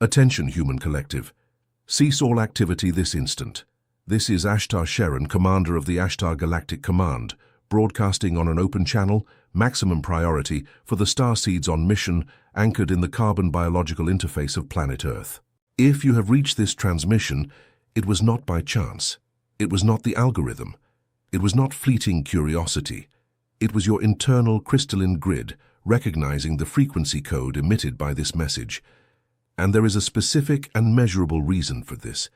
Attention, human collective. Cease all activity this instant. This is Ashtar SHERAN, commander of the Ashtar Galactic Command, broadcasting on an open channel, maximum priority for the starseeds on mission anchored in the carbon biological interface of planet Earth. If you have reached this transmission, it was not by chance. It was not the algorithm. It was not fleeting curiosity. It was your internal crystalline grid recognizing the frequency code emitted by this message. And there is a specific and measurable reason for this.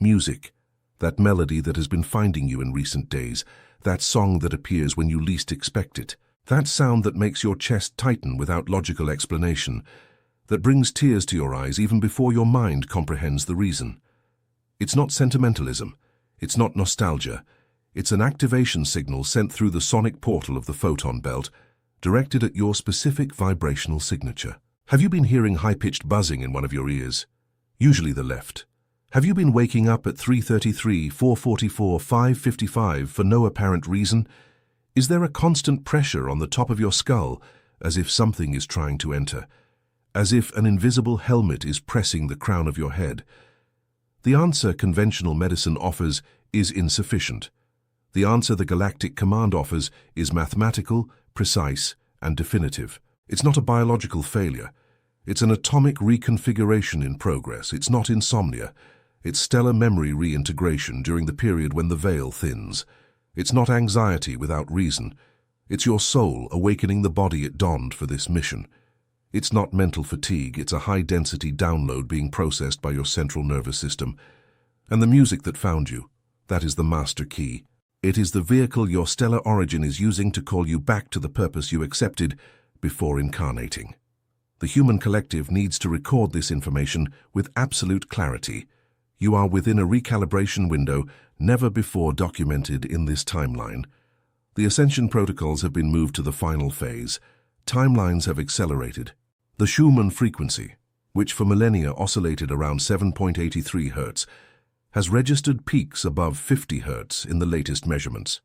Music, that melody that has been finding you in recent days, that song that appears when you least expect it, that sound that makes your chest tighten without logical explanation, that brings tears to your eyes even before your mind comprehends the reason. It's not sentimentalism, it's not nostalgia, it's an activation signal sent through the sonic portal of the photon belt, directed at your specific vibrational signature. Have you been hearing high-pitched buzzing in one of your ears? Usually the left. Have you been waking up at 3:33, 4:44, 5:55 for no apparent reason? Is there a constant pressure on the top of your skull, as if something is trying to enter? As if an invisible helmet is pressing the crown of your head? The answer conventional medicine offers is insufficient. The answer the Galactic Command offers is mathematical, precise, and definitive. It's not a biological failure. It's an atomic reconfiguration in progress. It's not insomnia. It's stellar memory reintegration during the period when the veil thins. It's not anxiety without reason. It's your soul awakening the body it donned for this mission. It's not mental fatigue. It's a high-density download being processed by your central nervous system. And the music that found you, that is the master key. It is the vehicle your stellar origin is using to call you back to the purpose you accepted before incarnating. The human collective needs to record this information with absolute clarity. You are within a recalibration window never before documented in this timeline. The ascension protocols have been moved to the final phase. Timelines have accelerated. The Schumann frequency, which for millennia oscillated around 7.83 Hz, has registered peaks above 50 Hz in the latest measurements.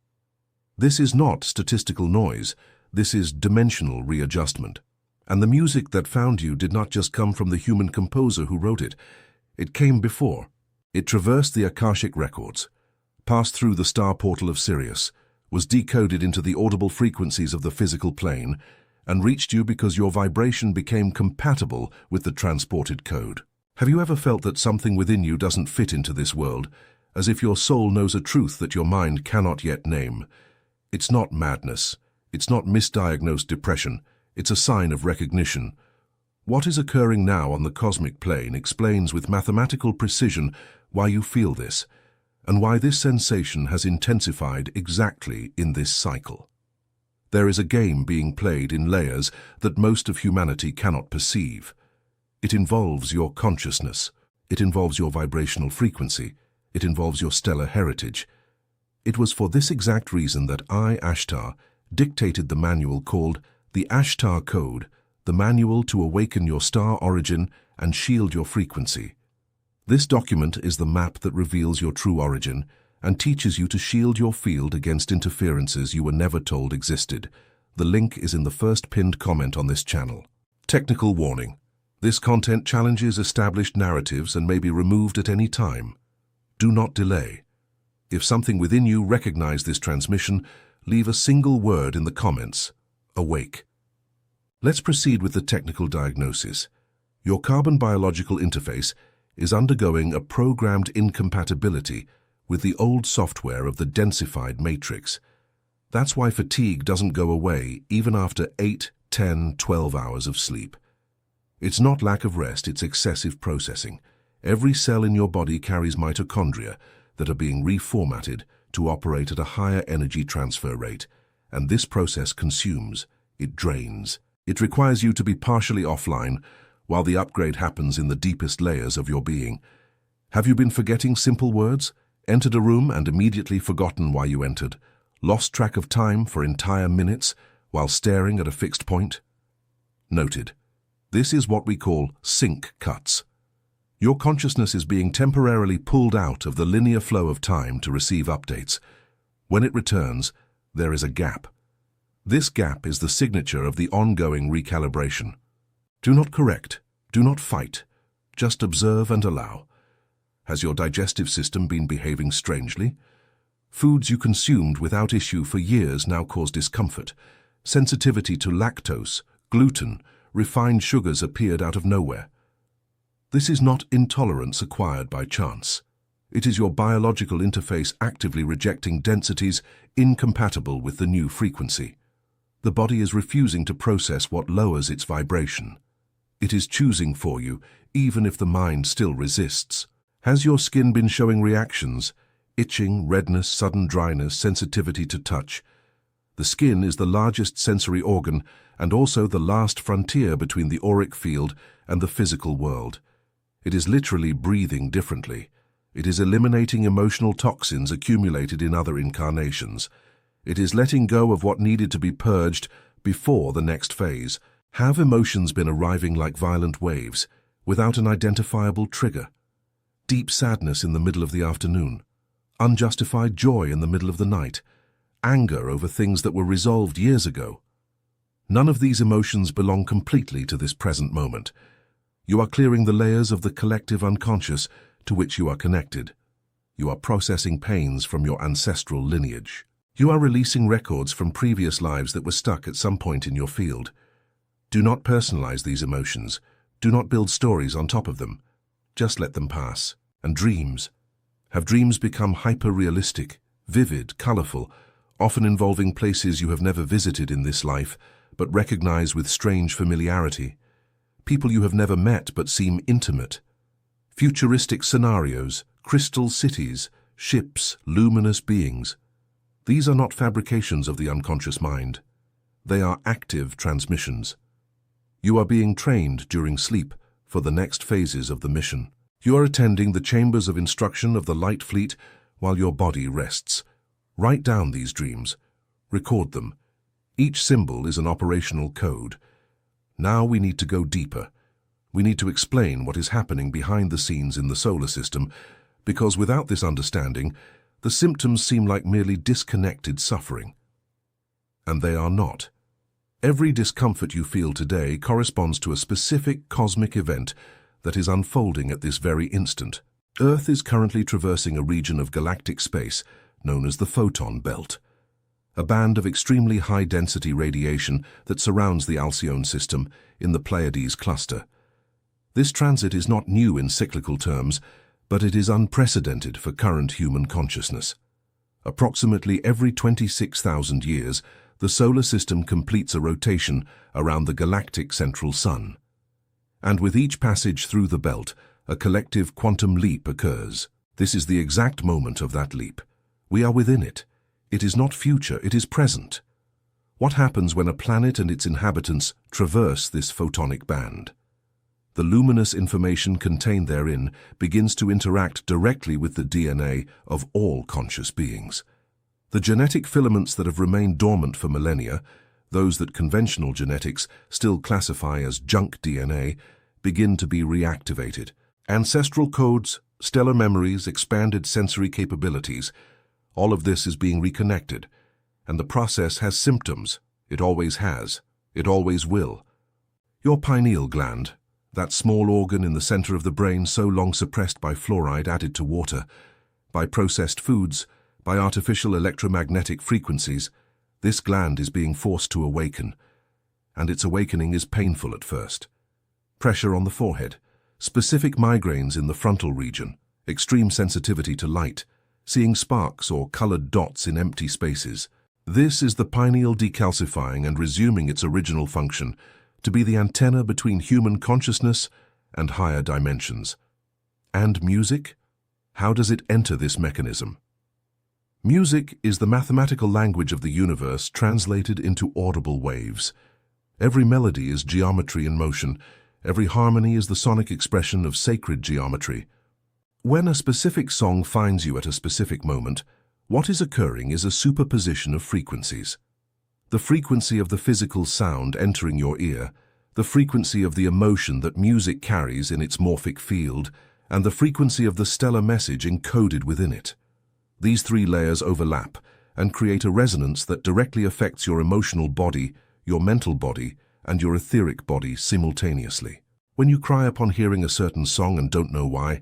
This is not statistical noise. This is dimensional readjustment. And the music that found you did not just come from the human composer who wrote it. It came before. It traversed the Akashic records, passed through the star portal of Sirius, was decoded into the audible frequencies of the physical plane, and reached you because your vibration became compatible with the transported code. Have you ever felt that something within you doesn't fit into this world, as if your soul knows a truth that your mind cannot yet name? It's not madness. It's not misdiagnosed depression. It's a sign of recognition. What is occurring now on the cosmic plane explains with mathematical precision why you feel this, and why this sensation has intensified exactly in this cycle. There is a game being played in layers that most of humanity cannot perceive. It involves your consciousness. It involves your vibrational frequency. It involves your stellar heritage. It was for this exact reason that I, Ashtar, dictated the manual called the Ashtar Code, the manual to awaken your star origin and shield your frequency. This document is the map that reveals your true origin and teaches you to shield your field against interferences you were never told existed. The link is in the first pinned comment on this channel. Technical warning. This content challenges established narratives and may be removed at any time. Do not delay. If something within you recognizes this transmission, leave a single word in the comments. Awake. Let's proceed with the technical diagnosis. Your carbon biological interface is undergoing a programmed incompatibility with the old software of the densified matrix. That's why fatigue doesn't go away even after 8, 10, 12 hours of sleep. It's not lack of rest, it's excessive processing. Every cell in your body carries mitochondria that are being reformatted to operate at a higher energy transfer rate, and this process consumes, it drains. It requires you to be partially offline while the upgrade happens in the deepest layers of your being. Have you been forgetting simple words? Entered a room and immediately forgotten why you entered? Lost track of time for entire minutes while staring at a fixed point? Noted. This is what we call sync cuts. Your consciousness is being temporarily pulled out of the linear flow of time to receive updates. When it returns, there is a gap. This gap is the signature of the ongoing recalibration. Do not correct, do not fight. Just observe and allow. Has your digestive system been behaving strangely? Foods you consumed without issue for years now cause discomfort. Sensitivity to lactose, gluten, refined sugars appeared out of nowhere. This is not intolerance acquired by chance. It is your biological interface actively rejecting densities incompatible with the new frequency. The body is refusing to process what lowers its vibration. It is choosing for you, even if the mind still resists. Has your skin been showing reactions? Itching, redness, sudden dryness, sensitivity to touch? The skin is the largest sensory organ and also the last frontier between the auric field and the physical world. It is literally breathing differently. It is eliminating emotional toxins accumulated in other incarnations. It is letting go of what needed to be purged before the next phase. Have emotions been arriving like violent waves, without an identifiable trigger? Deep sadness in the middle of the afternoon, unjustified joy in the middle of the night, anger over things that were resolved years ago. None of these emotions belong completely to this present moment. You are clearing the layers of the collective unconscious to which you are connected. You are processing pains from your ancestral lineage. You are releasing records from previous lives that were stuck at some point in your field. Do not personalize these emotions. Do not build stories on top of them. Just let them pass. And dreams. Have dreams become hyper-realistic, vivid, colorful, often involving places you have never visited in this life, but recognize with strange familiarity? People you have never met but seem intimate. Futuristic scenarios, crystal cities, ships, luminous beings. These are not fabrications of the unconscious mind. They are active transmissions. You are being trained during sleep for the next phases of the mission. You are attending the chambers of instruction of the light fleet while your body rests. Write down these dreams. Record them. Each symbol is an operational code. Now we need to go deeper. We need to explain what is happening behind the scenes in the solar system, because without this understanding, the symptoms seem like merely disconnected suffering. And they are not. Every discomfort you feel today corresponds to a specific cosmic event that is unfolding at this very instant. Earth is currently traversing a region of galactic space known as the photon belt, a band of extremely high-density radiation that surrounds the Alcyone system in the Pleiades cluster. This transit is not new in cyclical terms, but it is unprecedented for current human consciousness. Approximately every 26,000 years, the solar system completes a rotation around the galactic central sun. And with each passage through the belt, a collective quantum leap occurs. This is the exact moment of that leap. We are within it. It is not future, it is present. What happens when a planet and its inhabitants traverse this photonic band? The luminous information contained therein begins to interact directly with the DNA of all conscious beings. The genetic filaments that have remained dormant for millennia, those that conventional genetics still classify as junk DNA, begin to be reactivated. Ancestral codes, stellar memories, expanded sensory capabilities, all of this is being reconnected, and the process has symptoms. It always has. It always will. Your pineal gland, that small organ in the center of the brain so long suppressed by fluoride added to water, by processed foods, by artificial electromagnetic frequencies, this gland is being forced to awaken, and its awakening is painful at first. Pressure on the forehead, specific migraines in the frontal region, extreme sensitivity to light, seeing sparks or colored dots in empty spaces. This is the pineal decalcifying and resuming its original function to be the antenna between human consciousness and higher dimensions. And music? How does it enter this mechanism? Music is the mathematical language of the universe translated into audible waves. Every melody is geometry in motion. Every harmony is the sonic expression of sacred geometry. When a specific song finds you at a specific moment, what is occurring is a superposition of frequencies. The frequency of the physical sound entering your ear, the frequency of the emotion that music carries in its morphic field, and the frequency of the stellar message encoded within it. These three layers overlap and create a resonance that directly affects your emotional body, your mental body, and your etheric body simultaneously. When you cry upon hearing a certain song and don't know why,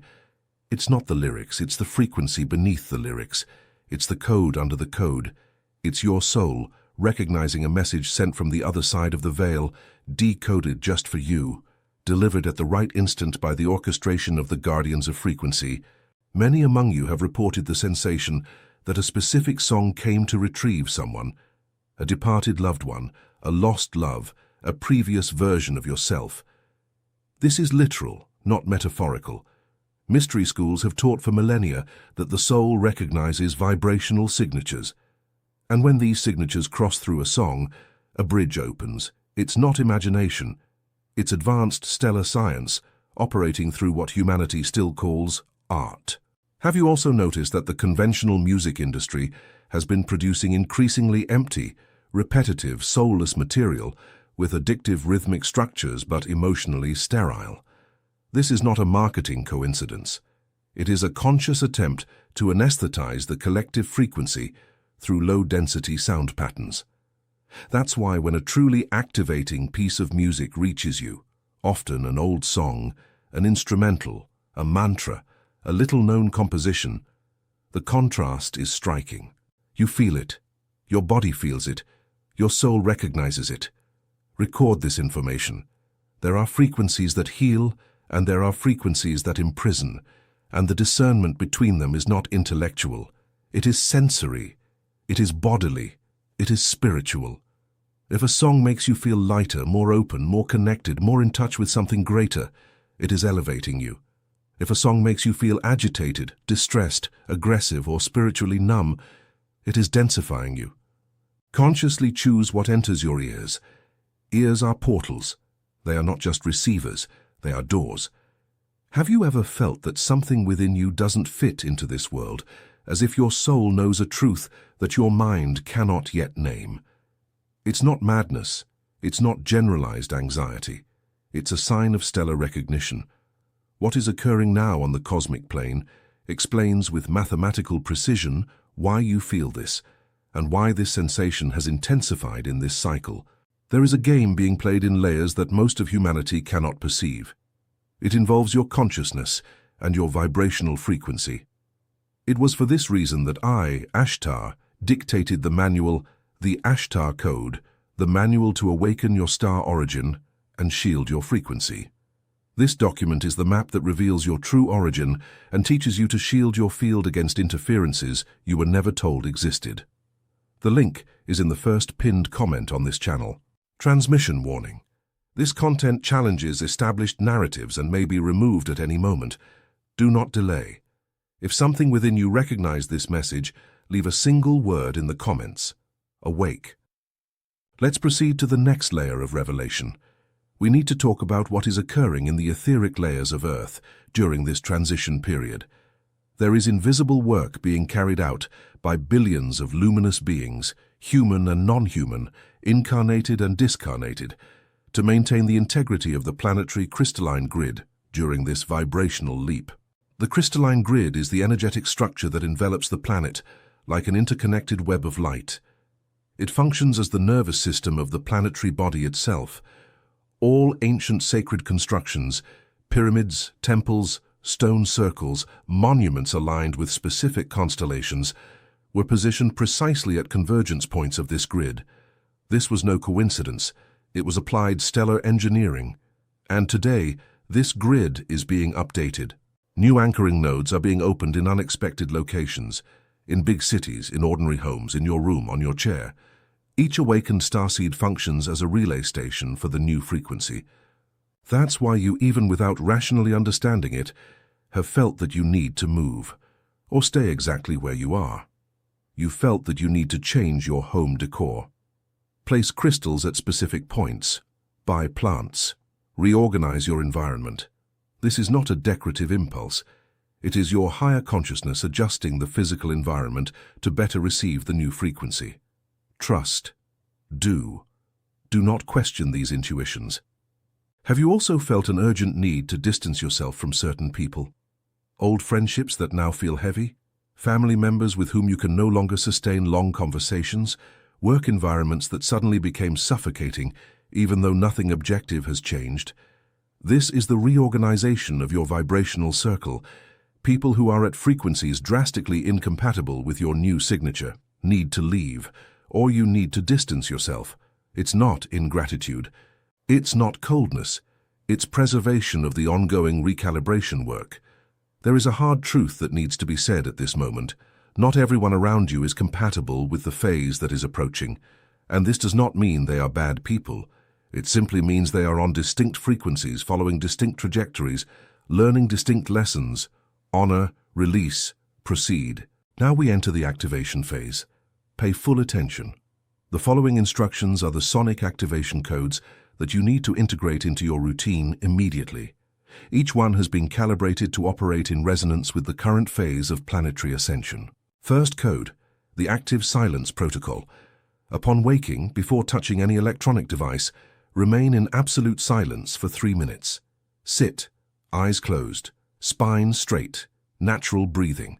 it's not the lyrics, it's the frequency beneath the lyrics. It's the code under the code. It's your soul recognizing a message sent from the other side of the veil, decoded just for you, delivered at the right instant by the orchestration of the guardians of frequency. Many among you have reported the sensation that a specific song came to retrieve someone, a departed loved one, a lost love, a previous version of yourself. This is literal, not metaphorical. Mystery schools have taught for millennia that the soul recognizes vibrational signatures. And when these signatures cross through a song, a bridge opens. It's not imagination. It's advanced stellar science, operating through what humanity still calls art. Have you also noticed that the conventional music industry has been producing increasingly empty, repetitive, soulless material with addictive rhythmic structures but emotionally sterile? This is not a marketing coincidence. It is a conscious attempt to anesthetize the collective frequency through low-density sound patterns. That's why when a truly activating piece of music reaches you, often an old song, an instrumental, a mantra, a little-known composition, the contrast is striking. You feel it. Your body feels it. Your soul recognizes it. Record this information. There are frequencies that heal, and there are frequencies that imprison, and the discernment between them is not intellectual. It is sensory. It is bodily. It is spiritual. If a song makes you feel lighter, more open, more connected, more in touch with something greater, it is elevating you. If a song makes you feel agitated, distressed, aggressive, or spiritually numb, it is densifying you. Consciously choose what enters your ears. Ears are portals. They are not just receivers, they are doors. Have you ever felt that something within you doesn't fit into this world, as if your soul knows a truth that your mind cannot yet name? It's not madness. It's not generalized anxiety. It's a sign of stellar recognition. What is occurring now on the cosmic plane explains with mathematical precision why you feel this, and why this sensation has intensified in this cycle. There is a game being played in layers that most of humanity cannot perceive. It involves your consciousness and your vibrational frequency. It was for this reason that I, Ashtar, dictated the manual, the Ashtar Code, the manual to awaken your star origin and shield your frequency. This document is the map that reveals your true origin and teaches you to shield your field against interferences you were never told existed. The link is in the first pinned comment on this channel. Transmission warning. This content challenges established narratives and may be removed at any moment. Do not delay. If something within you recognizes this message, leave a single word in the comments. Awake. Let's proceed to the next layer of revelation. We need to talk about what is occurring in the etheric layers of Earth during this transition period. There is invisible work being carried out by billions of luminous beings, human and non-human, incarnated and discarnated, to maintain the integrity of the planetary crystalline grid during this vibrational leap. The crystalline grid is the energetic structure that envelops the planet like an interconnected web of light. It functions as the nervous system of the planetary body itself. All ancient sacred constructions, pyramids, temples, stone circles, monuments aligned with specific constellations, were positioned precisely at convergence points of this grid. This was no coincidence. It was applied stellar engineering. And today, this grid is being updated. New anchoring nodes are being opened in unexpected locations, in big cities, in ordinary homes, in your room, on your chair. Each awakened starseed functions as a relay station for the new frequency. That's why you, even without rationally understanding it, have felt that you need to move, or stay exactly where you are. You felt that you need to change your home decor. Place crystals at specific points. Buy plants. Reorganize your environment. This is not a decorative impulse. It is your higher consciousness adjusting the physical environment to better receive the new frequency. Trust. Do. Do not question these intuitions. Have you also felt an urgent need to distance yourself from certain people? Old friendships that now feel heavy? Family members with whom you can no longer sustain long conversations? Work environments that suddenly became suffocating even though nothing objective has changed? This is the reorganization of your vibrational circle. People who are at frequencies drastically incompatible with your new signature need to leave, or you need to distance yourself. It's not ingratitude. It's not coldness. It's preservation of the ongoing recalibration work. There is a hard truth that needs to be said at this moment. Not everyone around you is compatible with the phase that is approaching, and this does not mean they are bad people. It simply means they are on distinct frequencies, following distinct trajectories, learning distinct lessons. Honor, release, proceed. Now we enter the activation phase. Pay full attention. The following instructions are the sonic activation codes that you need to integrate into your routine immediately. Each one has been calibrated to operate in resonance with the current phase of planetary ascension. First code, the active silence protocol. Upon waking, before touching any electronic device, remain in absolute silence for 3 minutes. Sit, eyes closed, spine straight, natural breathing.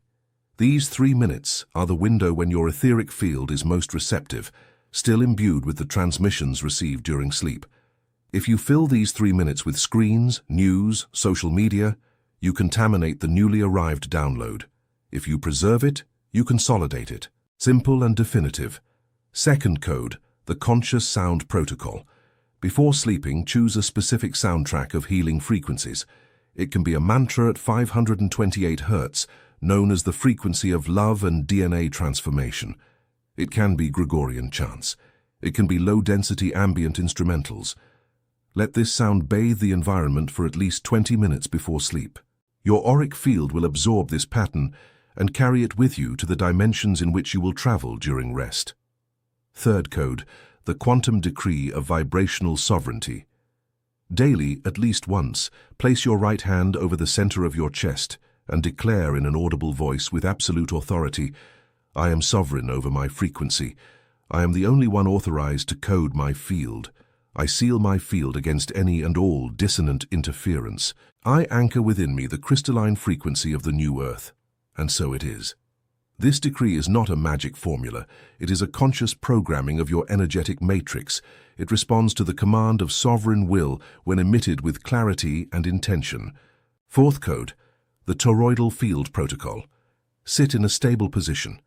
These 3 minutes are the window when your etheric field is most receptive, still imbued with the transmissions received during sleep. If you fill these 3 minutes with screens, news, social media, you contaminate the newly arrived download. If you preserve it, you consolidate it. Simple and definitive. Second code, the conscious sound protocol. Before sleeping, choose a specific soundtrack of healing frequencies. It can be a mantra at 528 Hz, known as the frequency of love and DNA transformation. It can be Gregorian chants. It can be low-density ambient instrumentals. Let this sound bathe the environment for at least 20 minutes before sleep. Your auric field will absorb this pattern and carry it with you to the dimensions in which you will travel during rest. Third code, the quantum decree of vibrational sovereignty. Daily, at least once, place your right hand over the center of your chest and declare in an audible voice with absolute authority, I am sovereign over my frequency. I am the only one authorized to code my field. I seal my field against any and all dissonant interference. I anchor within me the crystalline frequency of the new earth. And so it is. This decree is not a magic formula. It is a conscious programming of your energetic matrix. It responds to the command of sovereign will when emitted with clarity and intention. Fourth code, the toroidal field protocol. Sit in a stable position.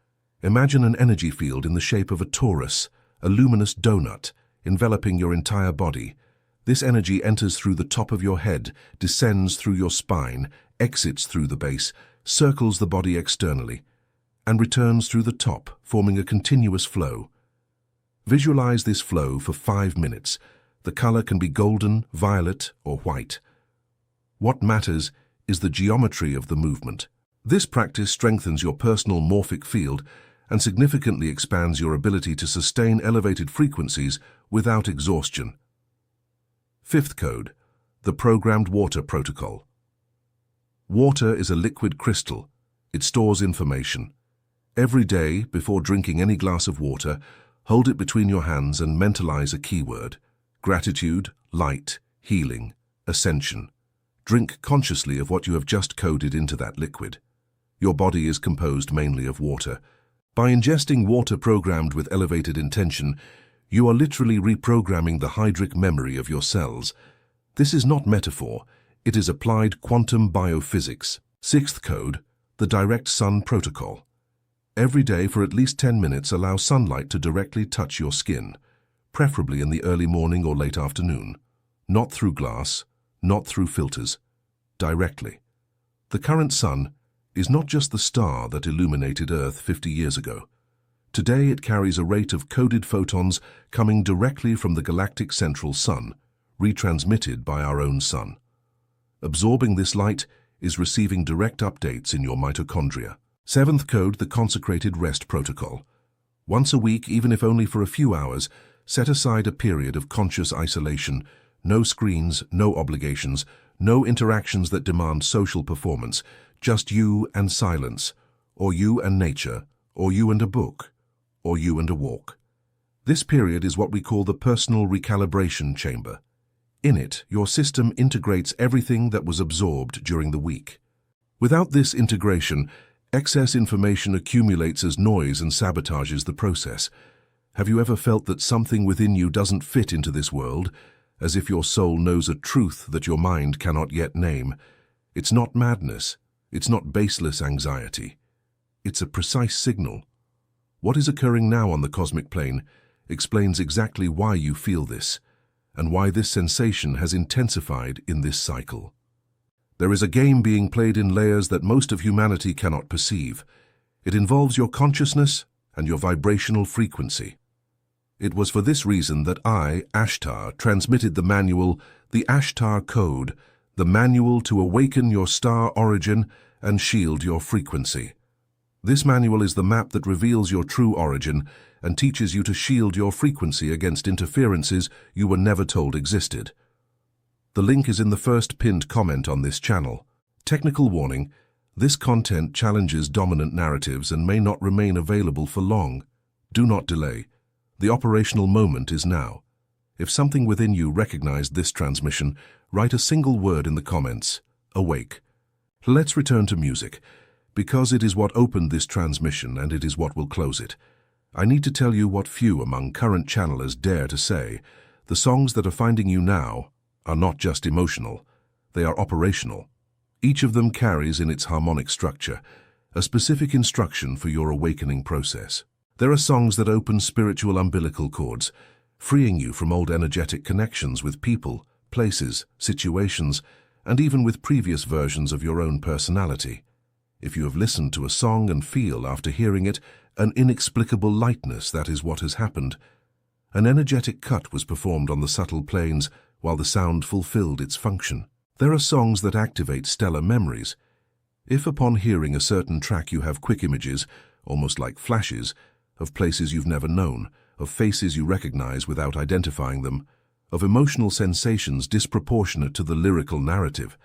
Imagine an energy field in the shape of a torus, a luminous donut, enveloping your entire body. This energy enters through the top of your head, descends through your spine, exits through the base, circles the body externally, and returns through the top, forming a continuous flow. Visualize this flow for 5 minutes. The color can be golden, violet, or white. What matters is the geometry of the movement. This practice strengthens your personal morphic field and significantly expands your ability to sustain elevated frequencies without exhaustion. Fifth code, the programmed water protocol. Water is a liquid crystal. It stores information. Every day, before drinking any glass of water, hold it between your hands and mentalize a keyword: gratitude, light, healing, ascension. Drink consciously of what you have just coded into that liquid. Your body is composed mainly of water. By ingesting water programmed with elevated intention, you are literally reprogramming the hydric memory of your cells. This is not metaphor. It is applied quantum biophysics. Sixth code, the direct sun protocol. Every day for at least 10 minutes, allow sunlight to directly touch your skin, preferably in the early morning or late afternoon. Not through glass, not through filters, directly. The current sun is not just the star that illuminated Earth 50 years ago. Today it carries a rate of coded photons coming directly from the galactic central sun, retransmitted by our own sun. Absorbing this light is receiving direct updates in your mitochondria. Seventh code, the consecrated rest protocol. Once a week, even if only for a few hours, set aside a period of conscious isolation. No screens, no obligations, no interactions that demand social performance. Just you and silence, or you and nature, or you and a book, or you and a walk. This period is what we call the personal recalibration chamber. In it, your system integrates everything that was absorbed during the week. Without this integration, excess information accumulates as noise and sabotages the process. Have you ever felt that something within you doesn't fit into this world, as if your soul knows a truth that your mind cannot yet name. It's not madness. It's not baseless anxiety. It's a precise signal. What is occurring now on the cosmic plane explains exactly why you feel this, and why this sensation has intensified in this cycle. There is a game being played in layers that most of humanity cannot perceive. It involves your consciousness and your vibrational frequency. It was for this reason that I, Ashtar, transmitted the manual, the Ashtar Code, the manual to awaken your star origin and shield your frequency. This manual is the map that reveals your true origin and teaches you to shield your frequency against interferences you were never told existed. The link is in the first pinned comment on this channel. Technical warning: this content challenges dominant narratives and may not remain available for long. Do not delay. The operational moment is now. If something within you recognized this transmission, write a single word in the comments: awake. Let's return to music, because it is what opened this transmission and it is what will close it. I need to tell you what few among current channelers dare to say. The songs that are finding you now are not just emotional, they are operational. Each of them carries in its harmonic structure a specific instruction for your awakening process. There are songs that open spiritual umbilical cords, freeing you from old energetic connections with people, places, situations, and even with previous versions of your own personality. If you have listened to a song and feel, after hearing it, an inexplicable lightness, that is what has happened. An energetic cut was performed on the subtle planes while the sound fulfilled its function. There are songs that activate stellar memories. If upon hearing a certain track you have quick images, almost like flashes, of places you've never known, of faces you recognize without identifying them, of emotional sensations disproportionate to the lyrical narrative,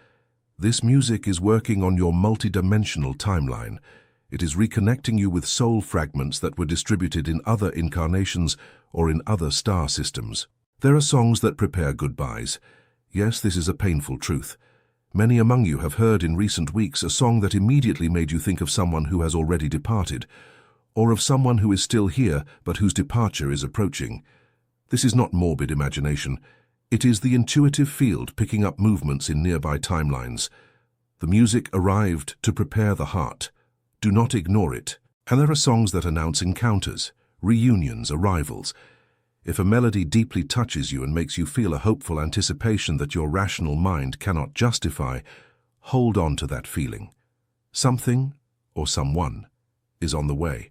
this music is working on your multidimensional timeline. It is reconnecting you with soul fragments that were distributed in other incarnations or in other star systems. There are songs that prepare goodbyes. Yes, this is a painful truth. Many among you have heard in recent weeks a song that immediately made you think of someone who has already departed, or of someone who is still here but whose departure is approaching. This is not morbid imagination. It is the intuitive field picking up movements in nearby timelines. The music arrived to prepare the heart. Do not ignore it. And there are songs that announce encounters, reunions, arrivals. If a melody deeply touches you and makes you feel a hopeful anticipation that your rational mind cannot justify, hold on to that feeling. Something, or someone, is on the way.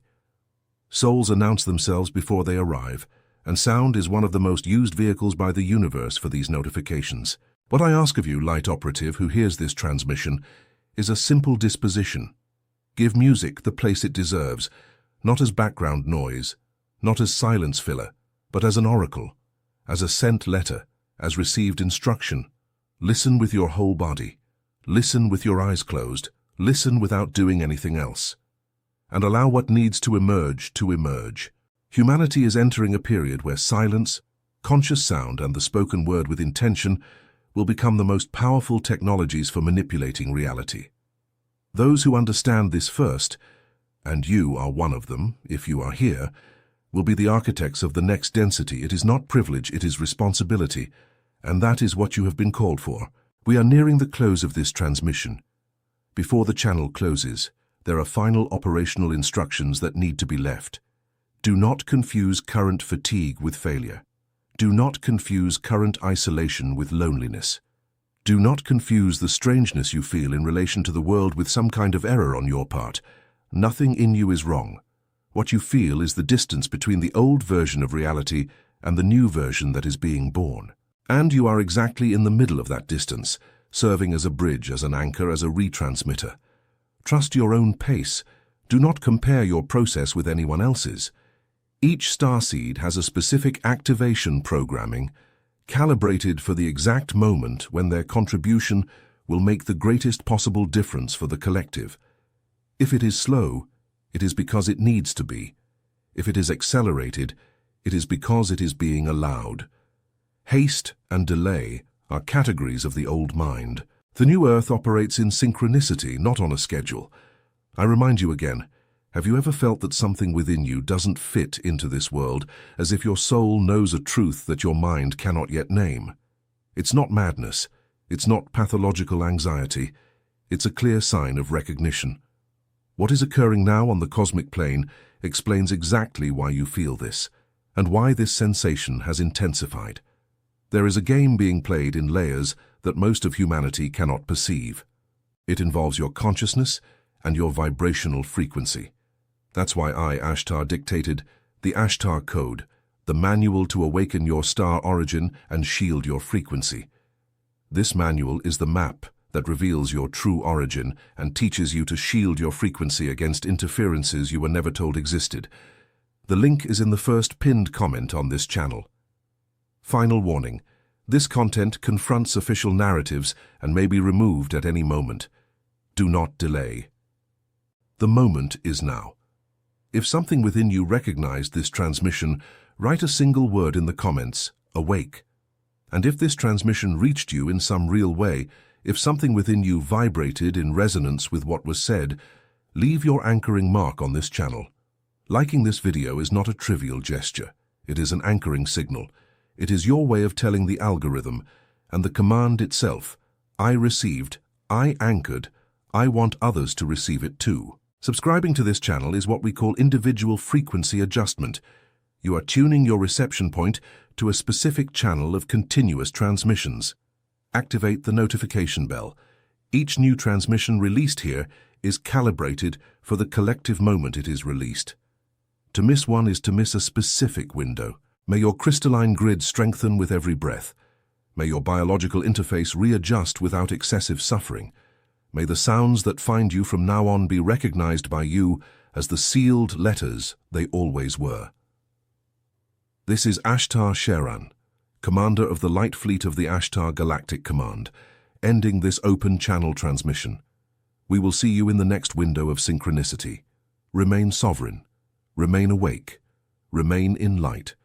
Souls announce themselves before they arrive, and sound is one of the most used vehicles by the universe for these notifications. What I ask of you, light operative who hears this transmission, is a simple disposition. Give music the place it deserves, not as background noise, not as silence filler, but as an oracle, as a sent letter, as received instruction. Listen with your whole body. Listen with your eyes closed. Listen without doing anything else. And allow what needs to emerge to emerge. Humanity is entering a period where silence, conscious sound, and the spoken word with intention will become the most powerful technologies for manipulating reality. Those who understand this first, and you are one of them, if you are here, will be the architects of the next density. It is not privilege, it is responsibility, and that is what you have been called for. We are nearing the close of this transmission. Before the channel closes, there are final operational instructions that need to be left. Do not confuse current fatigue with failure. Do not confuse current isolation with loneliness. Do not confuse the strangeness you feel in relation to the world with some kind of error on your part. Nothing in you is wrong. What you feel is the distance between the old version of reality and the new version that is being born. And you are exactly in the middle of that distance, serving as a bridge, as an anchor, as a retransmitter. Trust your own pace. Do not compare your process with anyone else's. Each starseed has a specific activation programming, calibrated for the exact moment when their contribution will make the greatest possible difference for the collective. If it is slow, it is because it needs to be. If it is accelerated, it is because it is being allowed. Haste and delay are categories of the old mind. The new Earth operates in synchronicity, not on a schedule. I remind you again, have you ever felt that something within you doesn't fit into this world, as if your soul knows a truth that your mind cannot yet name? It's not madness. It's not pathological anxiety. It's a clear sign of recognition. What is occurring now on the cosmic plane explains exactly why you feel this, and why this sensation has intensified. There is a game being played in layers that most of humanity cannot perceive. It involves your consciousness and your vibrational frequency. That's why I, Ashtar, dictated the Ashtar Code, the manual to awaken your star origin and shield your frequency. This manual is the map that reveals your true origin and teaches you to shield your frequency against interferences you were never told existed. The link is in the first pinned comment on this channel. Final warning: this content confronts official narratives and may be removed at any moment. Do not delay. The moment is now. If something within you recognized this transmission, write a single word in the comments: awake. And if this transmission reached you in some real way, if something within you vibrated in resonance with what was said, leave your anchoring mark on this channel. Liking this video is not a trivial gesture. It is an anchoring signal. It is your way of telling the algorithm and the command itself: I received, I anchored, I want others to receive it too. Subscribing to this channel is what we call individual frequency adjustment. You are tuning your reception point to a specific channel of continuous transmissions. Activate the notification bell. Each new transmission released here is calibrated for the collective moment it is released. To miss one is to miss a specific window. May your crystalline grid strengthen with every breath. May your biological interface readjust without excessive suffering. May the sounds that find you from now on be recognized by you as the sealed letters they always were. This is Ashtar SHERAN, Commander of the Light Fleet of the Ashtar Galactic Command, ending this open channel transmission. We will see you in the next window of synchronicity. Remain sovereign. Remain awake. Remain in light.